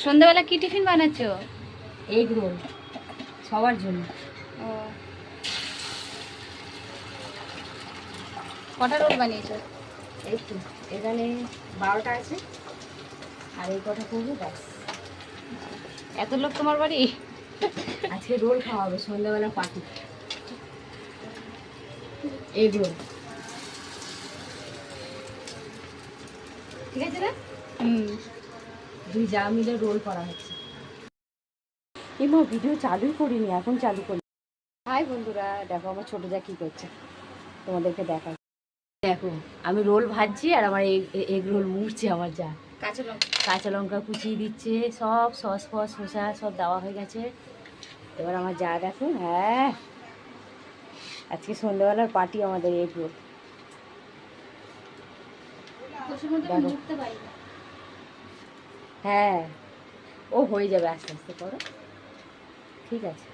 সন্ধ্যাবেলা কি tiffin বানাচ্ছো? Egg roll সবার জন্য। ও, কটা রোল বানিয়েছো? এই তো এখানে 12টা আছে, আর এই কটা করবো ব্যাস। এত লোক তোমার বাড়ি? আজকে রোল খাওয়া হবে সন্ধ্যাবেলা পার্টি। এগ রোল ঠিক আছে না? হুম। দুই যা মিলে রোল করা হচ্ছে। এমা ভিডিও চালুই করিনি, এখন চালু করি। হাই বন্ধুরা, দেখো আমার ছোটো যা কী করছে, তোমাদেরকে দেখাই। দেখো আমি রোল ভাজছি আর আমার এগ রোল মুড়ছে আমার যা। কাঁচা লঙ্কা কুচিয়ে দিচ্ছে, সব সস ফস শসা সব দেওয়া হয়ে গেছে। এবার আমার যা দেখো, হ্যাঁ আজকে সন্ধ্যাবেলার পার্টি আমাদের এগ রোল। হ্যাঁ ও হয়ে যাবে, আস্তে আস্তে করো, ঠিক আছে।